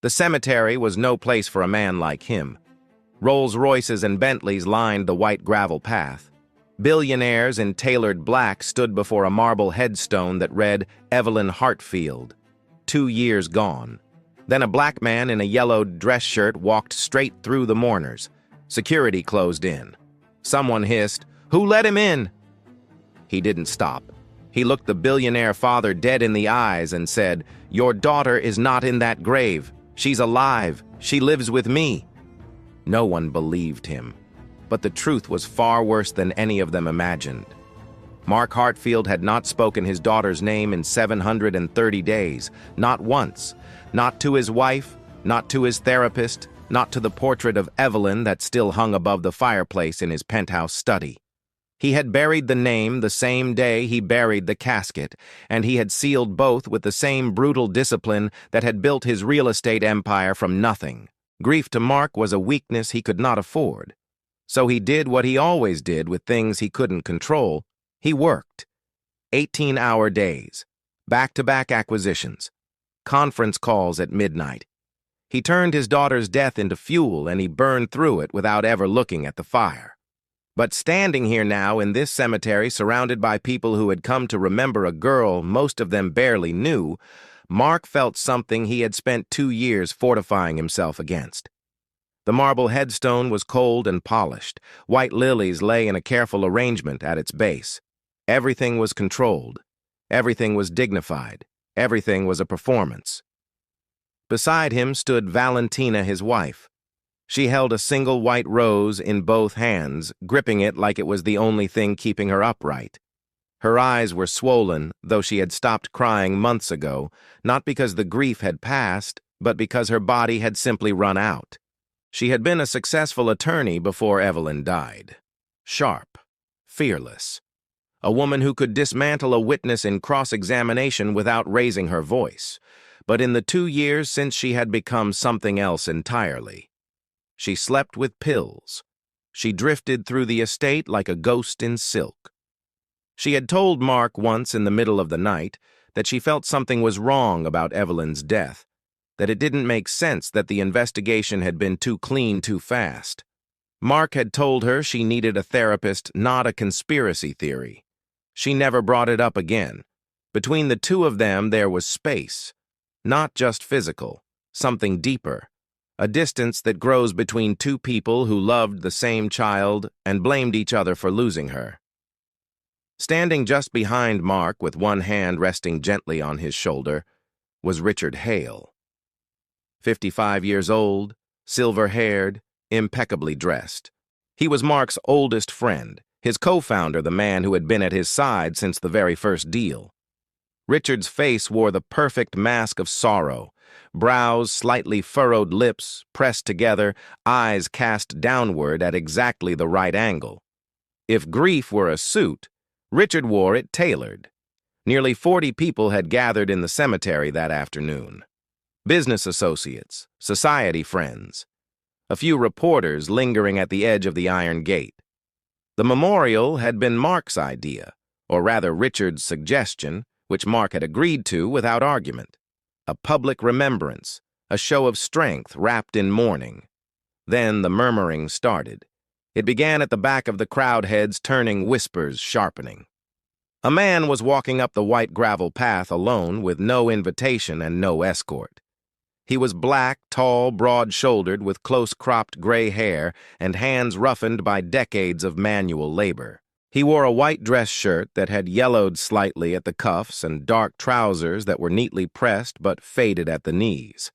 The cemetery was no place for a man like him. Rolls-Royces and Bentleys lined the white gravel path. Billionaires in tailored black stood before a marble headstone that read Evelyn Hartfield, 2 years gone. Then a black man in a yellowed dress shirt walked straight through the mourners. Security closed in. Someone hissed, "Who let him in?" He didn't stop. He looked the billionaire father dead in the eyes and said, "Your daughter is not in that grave. She's alive. She lives with me." No one believed him. But the truth was far worse than any of them imagined. Mark Hartfield had not spoken his daughter's name in 730 days, not once, not to his wife, not to his therapist, not to the portrait of Evelyn that still hung above the fireplace in his penthouse study. He had buried the name the same day he buried the casket, and he had sealed both with the same brutal discipline that had built his real estate empire from nothing. Grief to Mark was a weakness he could not afford. So he did what he always did with things he couldn't control. He worked. 18-hour days, back-to-back acquisitions, conference calls at midnight. He turned his daughter's death into fuel, and he burned through it without ever looking at the fire. But standing here now in this cemetery, surrounded by people who had come to remember a girl most of them barely knew, Mark felt something he had spent 2 years fortifying himself against. The marble headstone was cold and polished. White lilies lay in a careful arrangement at its base. Everything was controlled. Everything was dignified. Everything was a performance. Beside him stood Valentina, his wife. She held a single white rose in both hands, gripping it like it was the only thing keeping her upright. Her eyes were swollen, though she had stopped crying months ago, not because the grief had passed, but because her body had simply run out. She had been a successful attorney before Evelyn died. Sharp, fearless. A woman who could dismantle a witness in cross-examination without raising her voice. But in the 2 years since she had become something else entirely. She slept with pills. She drifted through the estate like a ghost in silk. She had told Mark once in the middle of the night that she felt something was wrong about Evelyn's death, that it didn't make sense that the investigation had been too clean too fast. Mark had told her she needed a therapist, not a conspiracy theory. She never brought it up again. Between the two of them there was space, not just physical, something deeper, a distance that grows between two people who loved the same child and blamed each other for losing her. Standing just behind Mark with one hand resting gently on his shoulder was Richard Hale. 55 years old, silver-haired, impeccably dressed. He was Mark's oldest friend, his co-founder, the man who had been at his side since the very first deal. Richard's face wore the perfect mask of sorrow, brows, slightly furrowed lips, pressed together, eyes cast downward at exactly the right angle. If grief were a suit, Richard wore it tailored. Nearly 40 people had gathered in the cemetery that afternoon. Business associates, society friends, a few reporters lingering at the edge of the iron gate. The memorial had been Mark's idea, or rather Richard's suggestion, which Mark had agreed to without argument. A public remembrance, a show of strength wrapped in mourning. Then the murmuring started. It began at the back of the crowd, heads turning, whispers sharpening. A man was walking up the white gravel path alone with no invitation and no escort. He was black, tall, broad-shouldered, with close-cropped gray hair and hands roughened by decades of manual labor. He wore a white dress shirt that had yellowed slightly at the cuffs and dark trousers that were neatly pressed but faded at the knees.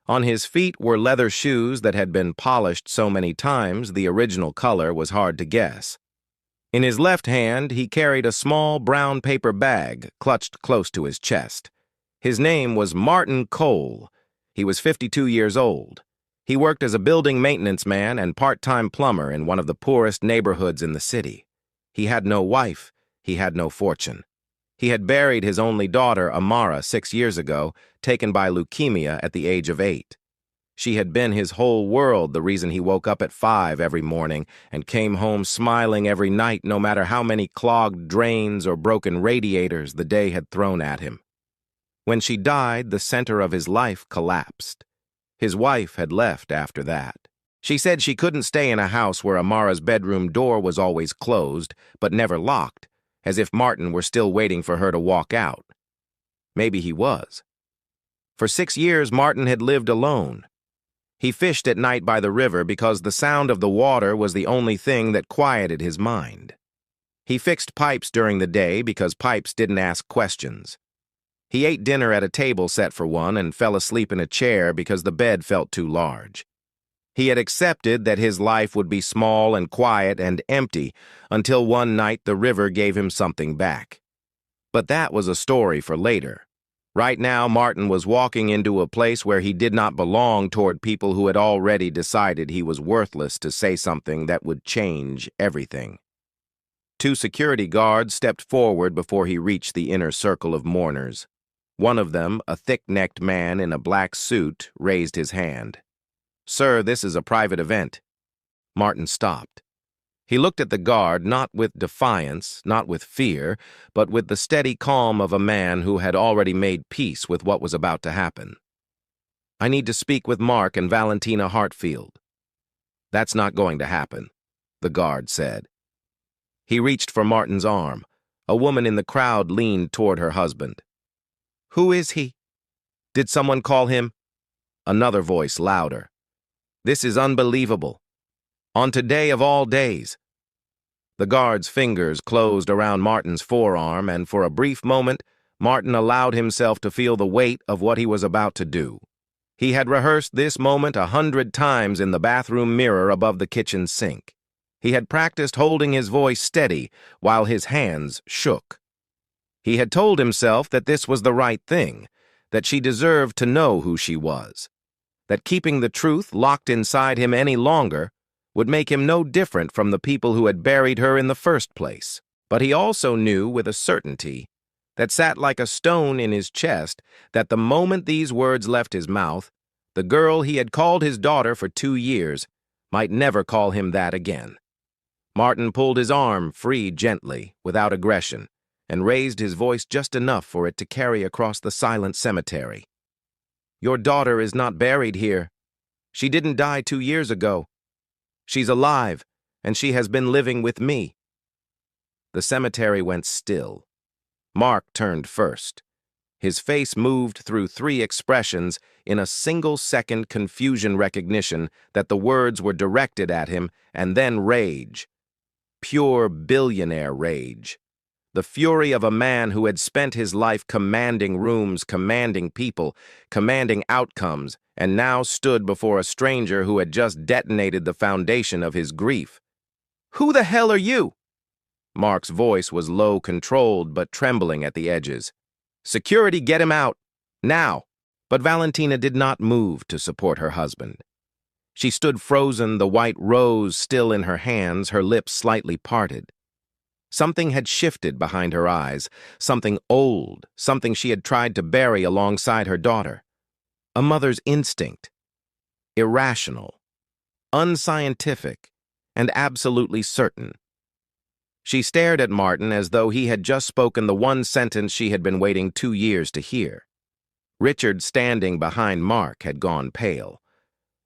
On his feet were leather shoes that had been polished so many times the original color was hard to guess. In his left hand, he carried a small brown paper bag clutched close to his chest. His name was Martin Cole. He was 52 years old. He worked as a building maintenance man and part-time plumber in one of the poorest neighborhoods in the city. He had no wife. He had no fortune. He had buried his only daughter, Amara, 6 years ago, taken by leukemia at the age of 8. She had been his whole world, the reason he woke up at 5 every morning and came home smiling every night, no matter how many clogged drains or broken radiators the day had thrown at him. When she died, the center of his life collapsed. His wife had left after that. She said she couldn't stay in a house where Amara's bedroom door was always closed, but never locked, as if Martin were still waiting for her to walk out. Maybe he was. For 6 years, Martin had lived alone. He fished at night by the river because the sound of the water was the only thing that quieted his mind. He fixed pipes during the day because pipes didn't ask questions. He ate dinner at a table set for one and fell asleep in a chair because the bed felt too large. He had accepted that his life would be small and quiet and empty until one night the river gave him something back. But that was a story for later. Right now, Martin was walking into a place where he did not belong toward people who had already decided he was worthless to say something that would change everything. 2 security guards stepped forward before he reached the inner circle of mourners. One of them, a thick-necked man in a black suit, raised his hand. "Sir, this is a private event." Martin stopped. He looked at the guard not with defiance, not with fear, but with the steady calm of a man who had already made peace with what was about to happen. "I need to speak with Mark and Valentina Hartfield." "That's not going to happen," the guard said. He reached for Martin's arm. A woman in the crowd leaned toward her husband. "Who is he? Did someone call him?" Another voice, louder. "This is unbelievable. On today of all days." The guard's fingers closed around Martin's forearm, and for a brief moment, Martin allowed himself to feel the weight of what he was about to do. He had rehearsed this moment 100 times in the bathroom mirror above the kitchen sink. He had practiced holding his voice steady while his hands shook. He had told himself that this was the right thing, that she deserved to know who she was, that keeping the truth locked inside him any longer would make him no different from the people who had buried her in the first place. But he also knew with a certainty that sat like a stone in his chest that the moment these words left his mouth, the girl he had called his daughter for 2 years might never call him that again. Martin pulled his arm free gently, without aggression, and raised his voice just enough for it to carry across the silent cemetery. "Your daughter is not buried here. She didn't die 2 years ago. She's alive, and she has been living with me." The cemetery went still. Mark turned first. His face moved through 3 expressions in a single-second confusion recognition that the words were directed at him, and then rage. Pure billionaire rage. The fury of a man who had spent his life commanding rooms, commanding people, commanding outcomes, and now stood before a stranger who had just detonated the foundation of his grief. "Who the hell are you?" Mark's voice was low, controlled, but trembling at the edges. "Security, get him out. Now." But Valentina did not move to support her husband. She stood frozen, the white rose still in her hands, her lips slightly parted. Something had shifted behind her eyes, something old, something she had tried to bury alongside her daughter. A mother's instinct. Irrational, unscientific, and absolutely certain. She stared at Martin as though he had just spoken the one sentence she had been waiting 2 years to hear. Richard, standing behind Mark, had gone pale.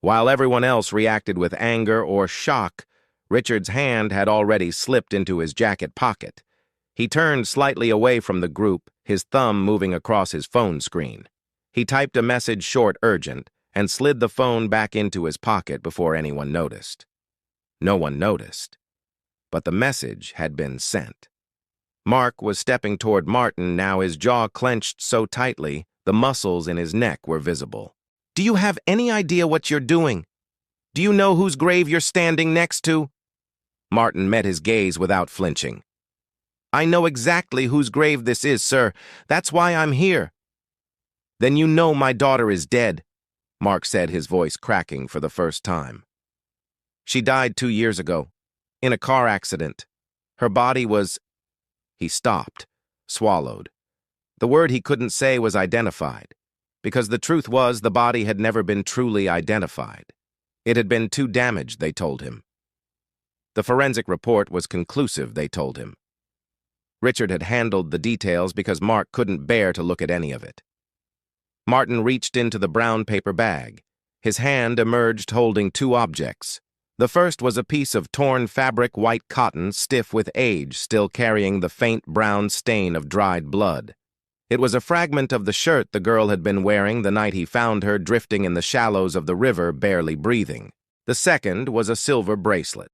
While everyone else reacted with anger or shock, Richard's hand had already slipped into his jacket pocket. He turned slightly away from the group, his thumb moving across his phone screen. He typed a message short, urgent, and slid the phone back into his pocket before anyone noticed. No one noticed. But the message had been sent. Mark was stepping toward Martin, now his jaw clenched so tightly the muscles in his neck were visible. "Do you have any idea what you're doing? Do you know whose grave you're standing next to?" Martin met his gaze without flinching. "I know exactly whose grave this is, sir. That's why I'm here." "Then you know my daughter is dead," Mark said, his voice cracking for the first time. "She died 2 years ago, in a car accident. Her body was—" He stopped, swallowed. The word he couldn't say was identified, because the truth was the body had never been truly identified. It had been too damaged, they told him. The forensic report was conclusive, they told him. Richard had handled the details because Mark couldn't bear to look at any of it. Martin reached into the brown paper bag. His hand emerged holding two objects. The first was a piece of torn fabric white cotton, stiff with age, still carrying the faint brown stain of dried blood. It was a fragment of the shirt the girl had been wearing the night he found her drifting in the shallows of the river, barely breathing. The second was a silver bracelet.